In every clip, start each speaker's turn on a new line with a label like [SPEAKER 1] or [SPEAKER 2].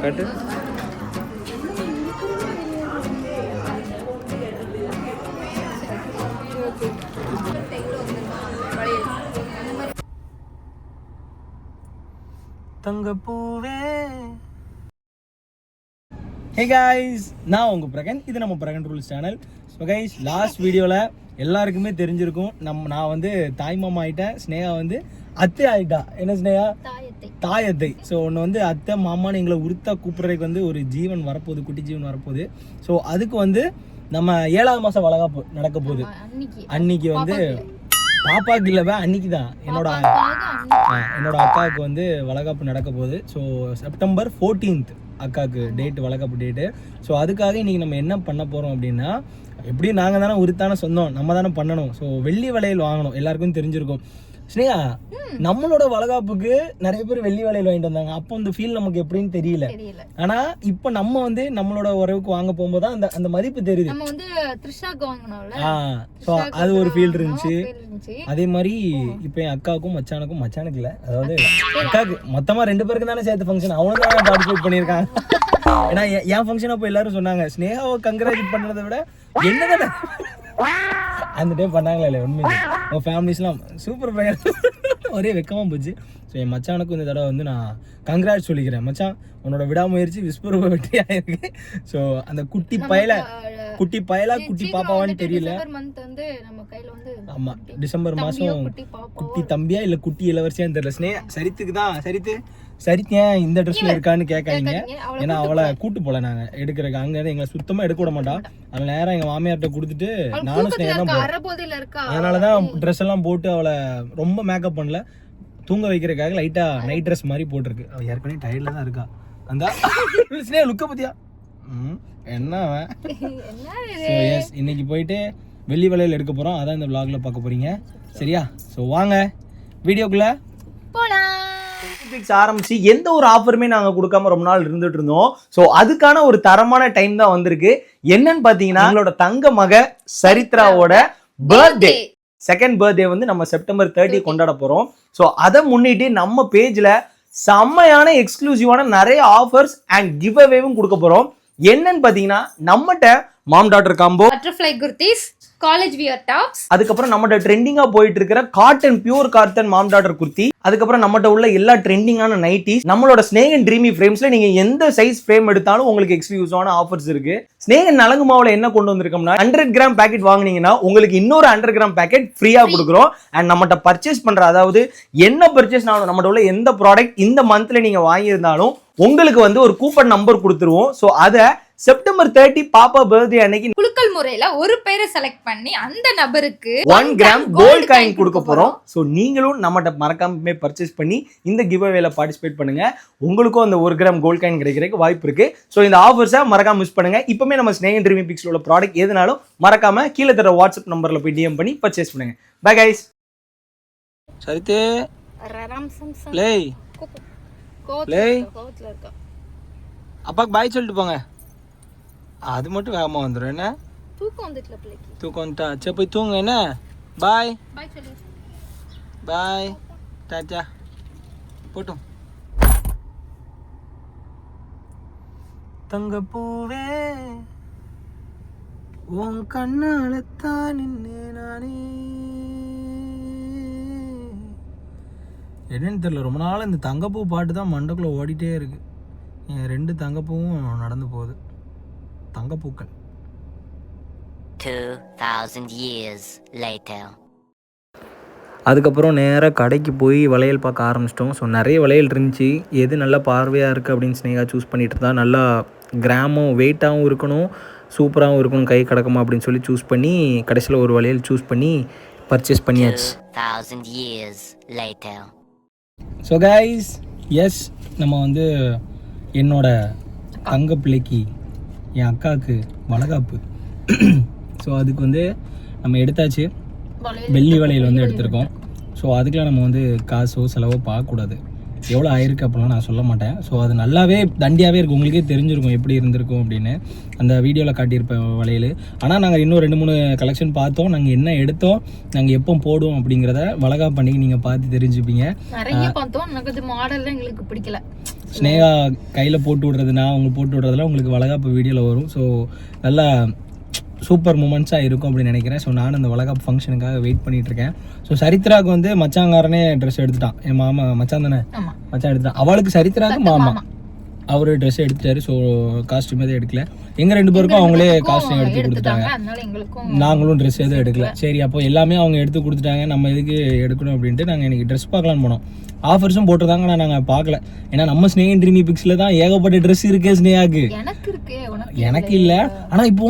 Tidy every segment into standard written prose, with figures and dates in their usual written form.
[SPEAKER 1] காட்டு. தங்கப்பூவே. Hey guys, நான் உங்க பிரகன். இது நம்ம Pragan rules channel. So guys, last வீடியோவில் எல்லாருக்குமே தெரிஞ்சிருக்கும், நான் வந்து தாய் மாமா ஆகிட்டேன், ஸ்னேகா வந்து அத்தை ஆகிட்டா. என்ன ஸ்னேகா? தாயத்தை. ஸோ ஒன்று வந்து அத்தை மாமான்னு எங்களை உருத்தா கூப்பிட்றதுக்கு வந்து ஒரு ஜீவன் வரப்போகுது, குட்டி ஜீவன் வரப்போகுது. ஸோ அதுக்கு வந்து நம்ம 7ஆவது மாதம் வளகாப்பு நடக்க போகுது. அன்னைக்கு வந்து பாப்பாவுக்கு இல்லவே அன்னைக்கு தான் என்னோட அக்காவுக்கு வந்து வளகாப்பு நடக்க போகுது. ஸோ செப்டம்பர் 14th அக்காவுக்கு டேட், வளகாப்பு டேட்டு. ஸோ அதுக்காக இன்னைக்கு நம்ம என்ன பண்ண போகிறோம் அப்படின்னா, எப்படியும் நாங்கள் தானே உரித்தான சொந்தம், நம்ம தானே பண்ணணும். ஸோ வெள்ளி வளையல் வாங்கணும், எல்லாருக்கும் தெரிஞ்சிருக்கும். ஸ்னேகா, நம்மளோட வளகாப்புக்கு நிறைய பேர் வெள்ளி வளையல் வாங்கிட்டு வந்தாங்க. அப்போ இந்த ஃபீல் நமக்கு எப்படின்னு தெரியல. ஆனா இப்போ நம்ம வந்து நம்மளோட உறவுக்கு வாங்க போகும்போது அந்த அந்த மதிப்பு தெரியுது.
[SPEAKER 2] நம்ம வந்து த்ரிஷாக்கு வாங்குனோம்ல,
[SPEAKER 1] சோ அது ஒரு ஃபீல் இருந்துச்சு. அதே மாதிரி இப்போ என் அக்காவுக்கும் மச்சானுக்கு இல்ல, அதாவது அக்காவுக்கு மொத்தமா 2 பேருக்கு தானே சேர்த்து ஃபங்க்ஷன். அவனும் தான் பார்ட்டிசிபேட் பண்ணியிருக்காங்க. ஏன்னா என் ஃபங்க்ஷன் அப்போ எல்லாரும் சொன்னாங்க, ஸ்னேகாவை கங்க்ராச்சுலேட் பண்றதை விட என்னதானே அந்த டைம் பண்ணாங்களா இல்லையா? உண்மையிலே உங்கள் ஃபேமிலிஸ்லாம் சூப்பர் பையன், ஒரே வெக்கமாக போச்சு. ஸோ என் மச்சானுக்கு இந்த தடவை வந்து நான் கங்க்ராட்ஸ் சொல்லிக்கிறேன். மச்சான், உன்னோட விடாமுயற்சி விஸ்வரூப வெற்றி ஆயிருக்கு. ஸோ அந்த குட்டி பயலா குட்டி பாப்பாவான்னு தெரியல. ஆமா, டிசம்பர் மாதம் குட்டி தம்பியா இல்லை குட்டி இளவரசியான்னு தெரியல. சரித்துக்கு தான் சரித்தேன் இந்த ட்ரெஸ்ல இருக்கான்னு கேட்காதீங்க. ஏன்னா அவளை கூட்டு போல நாங்க எடுக்கிறக்கு, அங்க எங்களை சுத்தமா எடுக்க விட மாட்டா. அதனால நேரம் எங்க மாமியார்ட்ட கொடுத்துட்டு நானும் ஸ்னேகா தான் போறேன். அதனாலதான் ட்ரெஸ் எல்லாம் போட்டு அவளை ரொம்ப மேக்கப் பண்ணல, தூங்க வைக்கிறதுக்காக லைட்டா நைட் ட்ரெஸ் மாதிரி போட்டிருக்கு. அவ ஏற்கனவே டயர்ட்ல தான் இருக்கா. அந்த ஸ்னேகா லுக்க பத்தியா என்ன அவன். இன்னைக்கு போயிட்டு வெள்ளி வளையல் எடுக்க போறோம், அதான் இந்த vlogல பார்க்க போறீங்க. சரியா? ஸோ வாங்க வீடியோக்குள்ள போலாம். ஆரம்பிச்சு எந்த ஒரு ஆஃபருமே நாங்க கொடுக்காம ரொம்ப நாள் இருந்துட்டு இருந்தோம். ஸோ அதுக்கான ஒரு தரமான டைம் தான் வந்திருக்கு. என்னன்னு பாத்தீங்கன்னா, எங்களோட தங்க மக சரித்ராவோட பர்த்டே, செகண்ட் பர்த்டே வந்து நம்ம செப்டம்பர் 30 கொண்டாட போறோம். ஸோ அதை முன்னிட்டு நம்ம பேஜ்ல செம்மையான எக்ஸ்க்ளூசிவான நிறைய ஆஃபர்ஸ் அண்ட் கிவ் அவேவும் கொடுக்க போறோம். என்னன்னு பாத்தீங்கன்னா, நம்மகிட்ட mom daughter combo,
[SPEAKER 2] butterfly kurtis, college wear tops,
[SPEAKER 1] அதுக்கப்புறம் நம்மகிட்ட ட்ரெண்டிங்கா போயிட்டு இருக்கிற cotton pure cotton mom daughter kurti, அதுக்கப்புறம் நம்மகிட்ட உள்ள எல்லா ட்ரெண்டிங்கான நைட்டிஸ், நம்மளோட ஸ்னேகன் ட்ரீமி ஃப்ரேம்ஸ்ல நீங்க எந்த சைஸ் ஃப்ரேம் எடுத்தாலும் உங்களுக்கு எக்ஸ்க்ளூசிவான ஆஃபர்ஸ் இருக்கு. ஸ்னேகன் நலங்கு மாவுல என்ன கொண்டு வந்திருக்கோம்னா, 100 கிராம் பேக்கெட் வாங்குனீங்கன்னா உங்களுக்கு இன்னொரு 100 கிராம் பேக்கெட் ஃப்ரீயா கொடுக்குறோம். அண்ட் நம்மகிட்ட பர்ச்சேஸ் பண்ற, அதாவது என்ன பர்ச்சேஸ் நம்மகிட்ட உள்ள எந்த ப்ராடக்ட் இந்த மந்த்ல நீங்க வாங்கியிருந்தாலும் உங்களுக்கு வந்து ஒரு கூப்பன் நம்பர் கொடுத்துருவோம். ஸோ அதை செப்டம்பர் 30 பாப்பா பர்த்டே அன்னைக்கு
[SPEAKER 2] குலுக்கல் முறையில ஒரு பேரை செலக்ட் பண்ணி அந்த நபருக்கு
[SPEAKER 1] 1 கிராம் கோல்ட் காயின் கொடுக்க போறோம். ஸோ நீங்களும் நம்மகிட்ட மறக்காம பர்ச்சேஸ் பண்ணி இந்த கிவ் அவேல பார்ட்டிசிபேட் பண்ணுங்க. உங்களுக்கும் அந்த 1 கிராம் கோல்ட் காயின் கிடைக்கிறதுக்கு வாய்ப்பு இருக்கு. ஸோ இந்த ஆஃபர்ஸை மறக்காம மிஸ் பண்ணுங்க. இப்பவுமே நம்ம ஸ்னேகன் ட்ரீமி பிக்ஸ்ல உள்ள ப்ராடக்ட் எதுனாலும் மறக்காம கீழே தர வாட்ஸ்அப் நம்பர்ல போய் டிஎம் பண்ணி பர்ச்சேஸ் பண்ணுங்க. Bye guys. சரிதே ப்ளே அப்பாக்கு பாய் சொல்லிட்டு போங்க. அது மட்டும் வேகமா வந்துடும். என்ன தூக்கம் வந்துட்டா? சரி போய் தூங்க. என்ன பாய் பாய் டாட்டா போட்டும். தங்கப்பூவே உன் கண்ணாலத்தான் நின்று நானே. என்னன்னு தெரியல, ரொம்ப நாள் இந்த தங்கப்பூ பாட்டு தான் மண்டக்குள்ள ஓடிட்டே இருக்கு. என் 2 தங்கப்பூவும் நடந்து போகுது. தங்கப்பூக்கள்.
[SPEAKER 3] 2000 years later.
[SPEAKER 1] அதுக்கப்புறம் நேராக கடைக்கு போய் வளையல் பார்க்க ஆரம்பிச்சிட்டோம். ஸோ நிறைய வளையல் இருந்துச்சு. எது நல்லா பார்வையாக இருக்குது அப்படின்னு ஸ்னேகா சூஸ் பண்ணிட்டு இருந்தா. நல்லா கிராமும் வெயிட்டாகவும் இருக்கணும், சூப்பராகவும் இருக்கணும், கை கடக்குமா அப்படின்னு சொல்லி சூஸ் பண்ணி கடைசியில் ஒரு வளையல் சூஸ் பண்ணி பர்ச்சேஸ் பண்ணியாச்சு.
[SPEAKER 3] 2000 years later.
[SPEAKER 1] So guys, yes நம்ம வந்து என்னோட தங்க பிள்ளைக்கு, என் அக்காவுக்கு வளகாப்பு. ஸோ அதுக்கு வந்து நம்ம எடுத்தாச்சு, வெள்ளி வளையல் வந்து எடுத்திருக்கோம். ஸோ அதுக்கெலாம் நம்ம வந்து காசோ செலவோ பார்க்கக்கூடாது. எவ்வளோ ஆயிருக்கு அப்படிலாம் நான் சொல்ல மாட்டேன். ஸோ அது நல்லாவே தண்டியாகவே இருக்கும், உங்களுக்கே தெரிஞ்சிருக்கும் எப்படி இருந்திருக்கும் அப்படின்னு அந்த வீடியோவில் காட்டியிருப்பேன் வளையல். ஆனால் நாங்கள் இன்னும் 2-3 கலெக்ஷன் பார்த்தோம். நாங்கள் என்ன எடுத்தோம், நாங்கள் எப்போ போடுவோம் அப்படிங்கிறத வளகாப்பு பண்ணிக்கு நீங்கள் பார்த்து தெரிஞ்சுப்பீங்க.
[SPEAKER 2] நிறைய பார்த்தோம், எனக்கு அது மாடல்லாம் எங்களுக்கு பிடிக்கல.
[SPEAKER 1] ஸ்னேகா கையில் போட்டு விடுறது, நான் அவங்க போட்டு விடுறதுலாம் உங்களுக்கு வளகாப்பு வீடியோவில் வரும். ஸோ நல்லா சூப்பர் மூமெண்ட்ஸாக இருக்கும் அப்படின்னு நினைக்கிறேன். ஸோ நான் அந்த வளகாப்பு ஃபங்க்ஷனுக்காக வெயிட் பண்ணிகிட்ருக்கேன். ஸோ சரித்ராவுக்கு வந்து மச்சாங்காரனே ட்ரெஸ் எடுத்துட்டான். என் மாமா மச்சான் தானே, மச்சான் எடுத்துட்டான். அவளுக்கு சரித்ராவுக்கு மாமா அவர் ட்ரெஸ் எடுத்துட்டாரு. ஸோ காஸ்ட்யூம் எதுவும் எடுக்கல. எங்கள் 2 பேருக்கும் அவங்களே காஸ்ட்யூம் எடுத்து கொடுத்துட்டாங்க. நாங்களும் ட்ரெஸ் எதுவும் எடுக்கல. சரி, அப்போ எல்லாமே அவங்க எடுத்து கொடுத்துட்டாங்க, நம்ம எதுக்கு எடுக்கணும் அப்படின்ட்டு நாங்கள் இன்றைக்கி ட்ரெஸ் பார்க்கலான்னு போனோம். ஆஃபர்ஸும் போட்டிருந்தாங்க, ஆனால் நாங்கள் பார்க்கல. ஏன்னா நம்ம ஸ்னேகா ட்ரீமி பிக்ஸில் தான் ஏகப்பட்ட ட்ரெஸ் இருக்கே ஸ்னேகாக்கு. எனக்கு இல்லை. ஆனால் இப்போ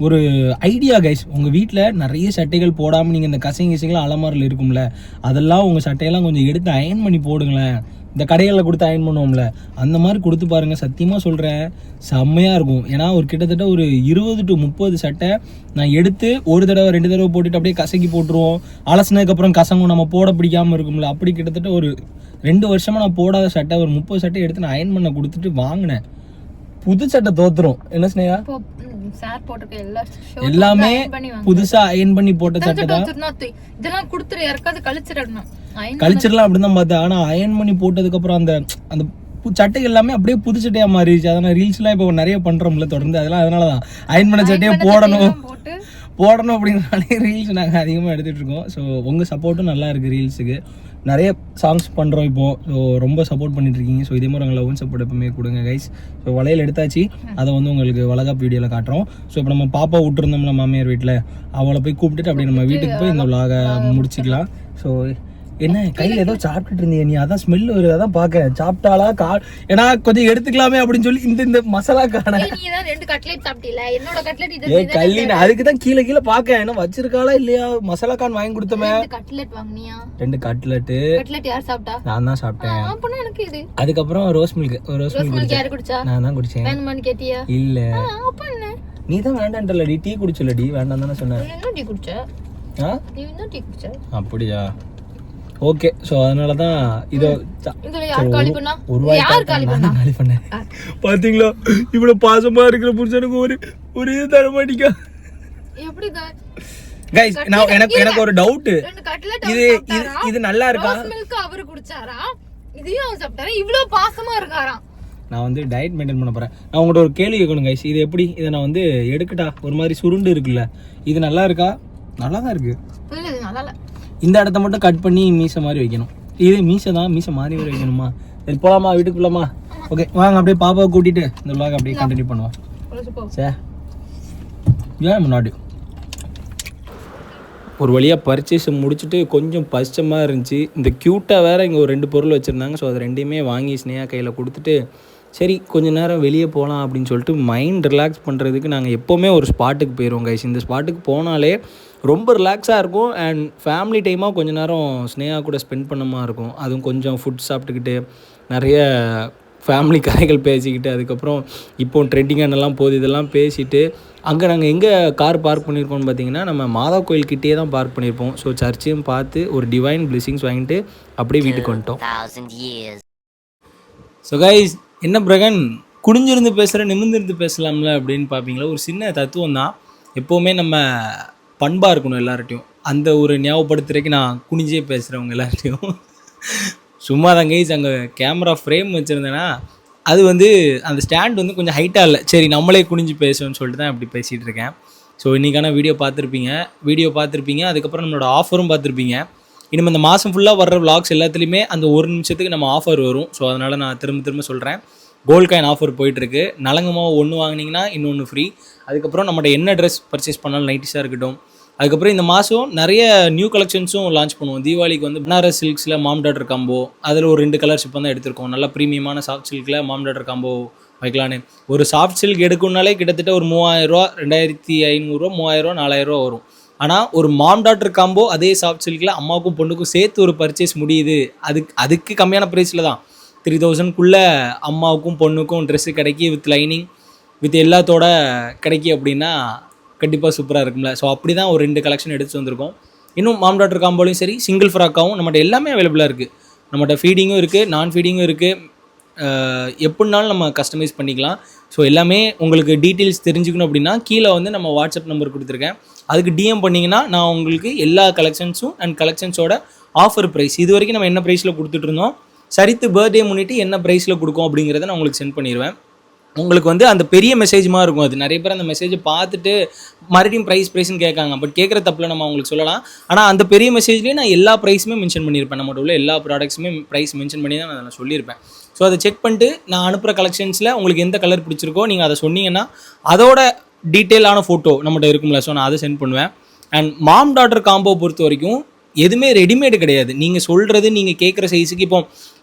[SPEAKER 1] ஒரு ஐடியா கைஸ், உங்கள் வீட்டில் நிறைய சட்டைகள் போடாமல் நீங்கள் இந்த கசைங்கலாம் அலமாரில் இருக்கும்ல, அதெல்லாம் உங்கள் சட்டையெல்லாம் கொஞ்சம் எடுத்து அயன் பண்ணி போடுங்களேன். இந்த கடைகளில் கொடுத்து அயன் பண்ணுவோம்ல, அந்த மாதிரி கொடுத்து பாருங்கள். சத்தியமாக சொல்கிறேன், செம்மையாக இருக்கும். ஏன்னா ஒரு கிட்டத்தட்ட ஒரு 20 to 30 சட்டை நான் எடுத்து ஒரு தடவை 2 தடவை போட்டுட்டு அப்படியே கசக்கி போட்டுருவோம். அலசினதுக்கப்புறம் கசங்கும், நம்ம போட பிடிக்காமல் இருக்கும்ல. அப்படி கிட்டத்தட்ட ஒரு 2 வருஷமாக நான் போடாத சட்டை ஒரு 30 சட்டை எடுத்து நான் அயன் பண்ண கொடுத்துட்டு வாங்கினேன். புது சட்டை தோத்துரும். என்ன ஸ்னேகா, எல்லாமே புதுசா அயன் பண்ணி போட்ட சட்டை தான்.
[SPEAKER 2] இதெல்லாம் கொடுத்துரு, யாருக்காவது கழிச்சிடணும்.
[SPEAKER 1] கழிச்சிடலாம் அப்படின்னு தான் பார்த்தேன். ஆனா அயன் பண்ணி போட்டதுக்கு அப்புறம் அந்த அந்த சட்டை எல்லாமே அப்படியே புது சட்டையா மாறிடுச்சு. அதனால ரீல்ஸ் எல்லாம் இப்போ நிறைய பண்றோம்ல தொடர்ந்து, அதெல்லாம் அதனாலதான் அயன் பண்ண சட்டையை போடணும் அப்படின்னாலே ரீல்ஸ் நாங்கள் அதிகமாக எடுத்துகிட்டு இருக்கோம். ஸோ உங்கள் சப்போர்ட்டும் நல்லா இருக்குது ரீல்ஸுக்கு. நிறைய சாங்ஸ் பண்ணுறோம் இப்போது. ஸோ ரொம்ப சப்போர்ட் பண்ணிட்டுருக்கீங்க. ஸோ இதே மாதிரி உங்களை லவ் சப்போர்ட் எப்பவுமே கொடுங்க கைஸ். ஸோ வளையல் எடுத்தாச்சு, அதை வந்து உங்களுக்கு வளகாப்பு வீடியோவில் காட்டுறோம். ஸோ இப்போ நம்ம பாப்பா விட்டுருந்தோம்ல மாமியார் வீட்டில், அவளை போய் கூப்பிட்டுட்டு அப்படியே நம்ம வீட்டுக்கு போய் இந்த விலாகை முடிச்சிக்கலாம். ஸோ என்ன கையில் ஏதோ சாப்பிட்டுட்டு இருந்தீங்க நீ, அதான் ஸ்மெல் வருது, அதான் பார்க்க சாப்பிட்டாலா ஏன்னா கொஞ்சம் எடுத்துக்கலாமே அப்படின்னு சொல்லி இந்த மசாலா காண கல்லின் அதுக்கு தான் கீழே பார்க்க என்ன வச்சிருக்காளா இல்லையா. மசாலா கான் வாங்கி கொடுத்தமே 2 கட்லெட்டு நான் தான் சாப்பிட்டேன். அதுக்கப்புறம் ரோஸ் மில்க் குடிச்சேன். நான் தான் குடிச்சேன். இல்ல நீ தான் வேண்டான்டலடி, டீ குடிச்சலடி, வேண்டாம் தானே சொன்னேன். அப்படியா, ஓகே. ஸோ அதனால தான் இதோ காலி பண்ணேன். பாத்தீங்களா இவ்வளவு பாசமா இருக்கிற புருஷனுக்கு ஒரு இது தர மாட்டீங்க. கைஸ் எனக்கு ஒரு டவுட், இது நல்லா இருக்கா?
[SPEAKER 2] அவரு குடிச்சாரா, இதையும் அவர் சாப்பிட்டாரா, இவ்வளவு பாசமா இருக்காராம்.
[SPEAKER 1] நான் வந்து டயட் மெயின்டைன் பண்ண போறேன். நான் உங்கள்கிட்ட ஒரு கேள்வி கேட்கணும் கைஸ். இது எப்படி, இதை நான் வந்து எடுக்கட்டா? ஒரு மாதிரி சுருண்டு இருக்குல்ல, இது நல்லா இருக்கா? நல்லா தான் இருக்கு. இந்த இடத்த மட்டும் கட் பண்ணி மீசை மாதிரி வைக்கணும். இது மீசை தான், மீசை மாதிரி வேறு வைக்கணுமா? சரி போகலாமா, வீட்டுக்கு போகலாமா? ஓகே வாங்க, அப்படியே பாப்பாவை கூட்டிட்டு இந்த விலாக் அப்படியே கண்டினியூ பண்ணுவோம். சார் ஏன் முன்னாடி ஒரு வழியாக பர்ச்சேஸ் முடிச்சுட்டு கொஞ்சம் பச்சமாக இருந்துச்சு. இந்த க்யூட்டாக வேறு இங்கே ஒரு 2 பொருள் வச்சுருந்தாங்க. ஸோ அது 2யுமே வாங்கி ஸ்னேகா கையில் கொடுத்துட்டு சரி கொஞ்ச நேரம் வெளியே போகலாம் அப்படின்னு சொல்லிட்டு மைண்ட் ரிலாக்ஸ் பண்ணுறதுக்கு நாங்கள் எப்போவுமே ஒரு ஸ்பாட்டுக்கு போயிடுவோம் கைஸ். இந்த ஸ்பாட்டுக்கு போனாலே ரொம்ப ரிலாக்ஸாக இருக்கும். அண்ட் ஃபேமிலி டைமாக கொஞ்சம் நேரம் ஸ்னேகா கூட ஸ்பெண்ட் பண்ண மாதிரி இருக்கும். அதுவும் கொஞ்சம் ஃபுட் சாப்பிட்டுக்கிட்டு நிறைய ஃபேமிலி கதைகள் பேசிக்கிட்டு, அதுக்கப்புறம் இப்போ ட்ரெண்டிங்கானெல்லாம் போகுது, இதெல்லாம் பேசிவிட்டு அங்கே நாங்கள் எங்கே கார் பார்க் பண்ணியிருக்கோம்னு பார்த்தீங்கன்னா நம்ம மாதா கோயில்கிட்டே தான் பார்க் பண்ணியிருப்போம். ஸோ சர்ச்சையும் பார்த்து ஒரு டிவைன் பிளெஸிங்ஸ் வாங்கிட்டு அப்படியே வீட்டுக்கு வந்துட்டோம். ஸோ கைஸ், என்ன பிரகன் குனிஞ்சிருந்து பேசுகிற நிமிர்ந்திருந்து பேசலாம்ல அப்படின்னு பார்ப்பீங்களா? ஒரு சின்ன தத்துவம் தான். எப்போவுமே நம்ம பண்பாக இருக்கணும் எல்லார்ட்டையும். அந்த ஒரு ஞாபகப்படுத்துறதுக்கு நான் குனிஞ்சே பேசுகிறவங்க எல்லார்ட்டையும். சும்மா தான் கைஸ், அங்கே கேமரா ஃப்ரேம் வச்சுருந்தேன்னா அது வந்து அந்த ஸ்டாண்ட் வந்து கொஞ்சம் ஹைட்டாக இல்லை, சரி நம்மளே குனிஞ்சு பேசுவோன்னு சொல்லிட்டு தான் இப்படி பேசிகிட்டு இருக்கேன். ஸோ இன்றைக்கான வீடியோ பார்த்துருப்பீங்க. அதுக்கப்புறம் நம்மளோட ஆஃபரும் பார்த்துருப்பீங்க. இனிமேல் இந்த மாதம் ஃபுல்லாக வர்ற விளாக்ஸ் எல்லாத்துலேயுமே அந்த 1 நிமிஷத்துக்கு நம்ம ஆஃபர் வரும். ஸோ அதனால் நான் திரும்ப சொல்கிறேன், கோல்ட் காயின் ஆஃபர் போயிட்டுருக்கு. நலங்கமாக 1 வாங்கினீங்கன்னா இன்னொன்று ஃப்ரீ. அதுக்கப்புறம் நம்மகிட்ட என்ன ட்ரெஸ் பர்ச்சேஸ் பண்ணாலும் நைட்டிஸாக இருக்கட்டும். அதுக்கப்புறம் இந்த மாதம் நிறைய நியூ கலெக்ஷன்ஸும் லான்ச் பண்ணுவோம். தீபாவளிக்கு வந்து பனாரஸ் சில்க்ஸில் மாம் டாட்டர் காம்போ, அதில் ஒரு 2 கலர்ஸ் இப்போ தான் எடுத்திருக்கோம். நல்லா ப்ரீமியமான சாஃப்ட் சில்கில் மாம் டாட்டர் காம்போ வைக்கலான்னு. ஒரு சாஃப்ட் சில்க் எடுக்கணுனாலே கிட்டத்தட்ட ஒரு 3000 ரூபா, 2500 ரூபா, 3000 ரூபா, 4000 ரூபா வரும். ஆனால் ஒரு மாம் டாட்டர் காம்போ அதே சாஃப்ட் சில்கில் அம்மாவுக்கும் பொண்ணுக்கும் சேர்த்து ஒரு பர்ச்சேஸ் முடியுது. அதுக்கு கம்மியான ப்ரைஸில் தான் 3000க்குள்ளே அம்மாவுக்கும் பொண்ணுக்கும் ட்ரெஸ்ஸு கிடைக்கி வித் லைனிங் வித் எல்லாத்தோட கிடைக்கி அப்படின்னா கண்டிப்பாக சூப்பராக இருக்கும்ல. ஸோ அப்படி தான் ஒரு 2 கலெக்ஷன் எடுத்து வந்திருக்கோம். இன்னும் மாம் டாட்டர் காம்போலையும் சரி, சிங்கிள் ஃப்ராக்காகவும் நம்மகிட்ட எல்லாமே அவைலபிளாக இருக்குது. நம்மகிட்ட ஃபீடிங்கும் இருக்குது, நான் ஃபீடிங்கும் இருக்குது. எப்படினாலும் நம்ம கஸ்டமைஸ் பண்ணிக்கலாம். ஸோ எல்லாமே உங்களுக்கு டீட்டெயில்ஸ் தெரிஞ்சுக்கணும் அப்படின்னா கீழே வந்து நம்ம வாட்ஸ்அப் நம்பர் கொடுத்துருக்கேன். அதுக்கு டிஎம் பண்ணிங்கன்னா நான் உங்களுக்கு எல்லா கலெக்ஷன்ஸும் அண்ட் கலெக்ஷன்ஸோட ஆஃபர் ப்ரைஸ் இது வரைக்கும் நம்ம என்ன ப்ரைஸில் கொடுத்துட்ருந்தோம், சரித்து பர்த்டே முன்னிட்டு என்ன ப்ரைஸில் கொடுக்கும் அப்படிங்கிறத நான் உங்களுக்கு சென்ட் பண்ணிடுவேன். உங்களுக்கு வந்து அந்த பெரிய மெசேஜ்மாக இருக்கும். அது நிறைய பேர் அந்த மெசேஜை பார்த்துட்டு மறுபடியும் ப்ரைஸ்னு கேட்காங்க. பட் கேட்குற தப்பில் நம்ம அவங்களுக்கு சொல்லலாம். ஆனால் அந்த பெரிய மெசேஜ்லேயே நான் எல்லா ப்ரைஸுமே மென்ஷன் பண்ணியிருப்பேன். நம்மகிட்ட உள்ள எல்லா ப்ராடக்ட்ஸுமே ப்ரைஸ் மென்ஷன் பண்ணி தான் நான் சொல்லியிருப்பேன். ஸோ அதை செக் பண்ணிட்டு நான் அனுப்புகிற கலெக்ஷன்ஸில் உங்களுக்கு எந்த கலர் பிடிச்சிருக்கோ நீங்கள் அதை சொன்னீங்கன்னா அதோட டீட்டெயிலான ஃபோட்டோ நம்மகிட்ட இருக்கும்ல, ஸோ நான் அதை சென்ட் பண்ணுவேன். அண்ட் மாம் டாட்டர் காம்போ பொறுத்த வரைக்கும் எதுவுமே ரெடிமேடு கிடையாது. நீங்கள் சொல்கிறது நீங்கள் கேட்குற சைஸுக்கு இப்போ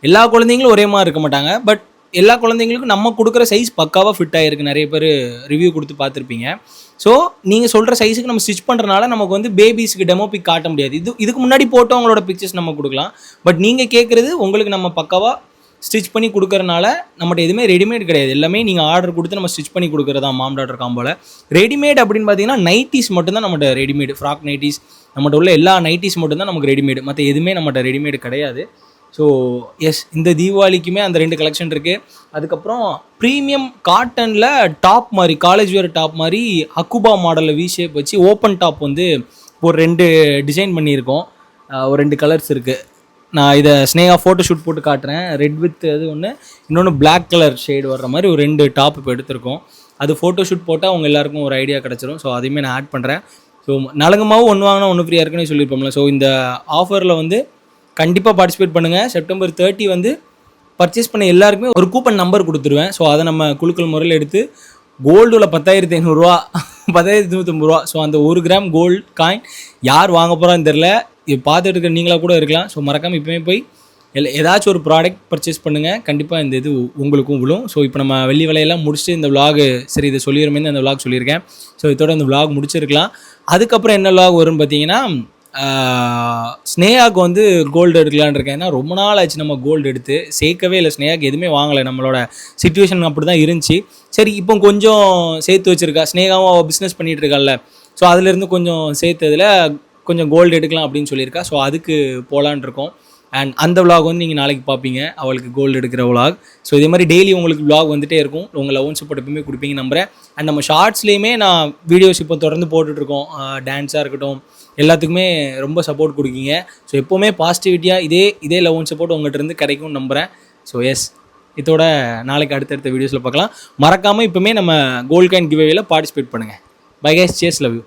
[SPEAKER 1] எல்லா குழந்தைங்களும் ஒரே மாதிரி இருக்க மாட்டாங்க. பட் எல்லா குழந்தைங்களுக்கும் நம்ம கொடுக்குற சைஸ் பக்காவாக ஃபிட் ஆகிருக்கு. நிறைய பேர் ரிவ்யூ கொடுத்து பார்த்துருப்பீங்க. ஸோ நீங்கள் சொல்கிற சைஸுக்கு நம்ம ஸ்டிச் பண்ணுறனால நமக்கு வந்து பேபிஸ்க்கு டெமோ பிக் காட்ட முடியாது. இதுக்கு முன்னாடி போட்டு அவங்களோட பிக்சர்ஸ் நம்ம கொடுக்கலாம். பட் நீங்கள் கேட்குறது உங்களுக்கு நம்ம பக்காவாக ஸ்டிச் பண்ணி கொடுக்குறனால நம்மகிட்ட எதுவுமே ரெடிமேட் கிடையாது. எல்லாமே நீங்கள் ஆர்டர் கொடுத்து நம்ம ஸ்டிச் பண்ணி கொடுக்குறதா மாம் டாட்டர் காம்போவில். ரெடிமேட் அப்படின்னு பார்த்தீங்கன்னா நைட்டிஸ் மட்டும்தான் நம்மகிட்ட ரெடிமேடு. ஃப்ராக் நைட்டிஸ் நம்மகிட்ட உள்ள எல்லா நைட்டிஸ் மட்டும்தான் நமக்கு ரெடிமேடு. மற்ற எதுவுமே நம்மகிட்ட ரெடிமேடு கிடையாது. ஸோ எஸ், இந்த தீபாவளிக்குமே அந்த 2 கலெக்ஷன் இருக்குது. அதுக்கப்புறம் ப்ரீமியம் காட்டனில் டாப் மாதிரி காலேஜ் வேர் டாப் மாதிரி அக்குபா மாடலில் வி ஷேப் வச்சு ஓப்பன் டாப் வந்து ஒரு 2 டிசைன் பண்ணியிருக்கோம். ஒரு 2 கலர்ஸ் இருக்குது. நான் இதை ஸ்னேகா ஃபோட்டோ ஷூட் போட்டு காட்டுறேன். ரெட் வித் அது ஒன்று, இன்னொன்று பிளாக் கலர் ஷேடு வர்ற மாதிரி ஒரு 2 டாப் இப்போ எடுத்திருக்கோம். அது ஃபோட்டோ ஷூட் போட்டால் அவங்க எல்லாருக்கும் ஒரு ஐடியா கிடச்சிரும். ஸோ அதையுமே நான் ஆட் பண்ணுறேன். ஸோ நலங்கமாகவும் ஒன்று வாங்கினா ஒன்று ஃப்ரீயாக இருக்குன்னு சொல்லியிருப்போம்ல. ஸோ இந்த ஆஃபரில் வந்து கண்டிப்பாக பார்ட்டிசிபேட் பண்ணுங்கள். செப்டம்பர் 30 வந்து பர்ச்சேஸ் பண்ண எல்லாருக்குமே ஒரு கூப்பன் நம்பர் கொடுத்துருவேன். ஸோ அதை நம்ம குழுக்கள் முறையில் எடுத்து கோல்டில் 10,500 ரூபா 10,250 ரூபா. ஸோ அந்த 1 கிராம் கோல்டு காயின் யார் வாங்க போகிறான்னு தெரில. இது பார்த்துட்டு இருக்க நீங்களாக கூட இருக்கலாம். ஸோ மறக்காமல் இப்போமே போய் ஏதாச்சும் ஒரு ப்ராடக்ட் பர்ச்சேஸ் பண்ணுங்கள். கண்டிப்பாக இந்த இது உங்களுக்கும் விழும். ஸோ இப்போ நம்ம வெள்ளி விலையெல்லாம் முடிச்சுட்டு இந்த விலாக் சரி இதை சொல்லிடுமே அந்த விலாக் சொல்லியிருக்கேன். ஸோ இதோட இந்த விலாக் முடிச்சிருக்கலாம். அதுக்கப்புறம் என்ன விலாக் வரும்னு பார்த்தீங்கன்னா ஸ்னேகாவுக்கு வந்து கோல்டு எடுக்கலான்னு இருக்கேன். ஏன்னா ரொம்ப நாள் ஆச்சு நம்ம கோல்டு எடுத்து சேர்க்கவே இல்லை. ஸ்னேகாவுக்கு எதுவுமே வாங்கலை. நம்மளோட சிச்சுவேஷன் அப்படி தான் இருந்துச்சு. சரி இப்போ கொஞ்சம் சேர்த்து வச்சுருக்கா. ஸ்னேகாவும் பிஸ்னஸ் பண்ணிகிட்டு இருக்காள்ல. ஸோ அதுலேருந்து கொஞ்சம் சேர்த்ததில் கொஞ்சம் கோல்டு எடுக்கலாம் அப்படின்னு சொல்லியிருக்கா. ஸோ அதுக்கு போகலான் இருக்கோம். அண்ட் அந்த விலாக் வந்து நீங்கள் நாளைக்கு பார்ப்பீங்க, அவளுக்கு கோல்டு எடுக்கிற விலாக். ஸோ இதே மாதிரி டெய்லி உங்களுக்கு விலாக் வந்துகிட்டே இருக்கும். உங்கள் லவ் அண்ட் சப்போர்ட் எப்பவுமே கொடுப்பீங்க நம்புறேன். அண்ட் நம்ம ஷார்ட்ஸ்லேயுமே நான் வீடியோஸ் இப்போ தொடர்ந்து போட்டுட்ருக்கோம். டான்ஸாக இருக்கட்டும் எல்லாத்துக்குமே ரொம்ப சப்போர்ட் கொடுக்கீங்க. ஸோ எப்போவுமே பாசிட்டிவிட்டியாக இதே லவ் அண்ட் சப்போர்ட் உங்கள்கிட்ட இருந்து கிடைக்கும்னு நம்புகிறேன். ஸோ எஸ், இதோட நாளைக்கு அடுத்தடுத்த வீடியோஸில் பார்க்கலாம். மறக்காமல் இப்போவுமே நம்ம கோல்ட் காயின் கிவ்அவேல பார்ட்டிசிபேட் பண்ணுங்கள். பை கைஸ், சேஸ், லவ் யூ.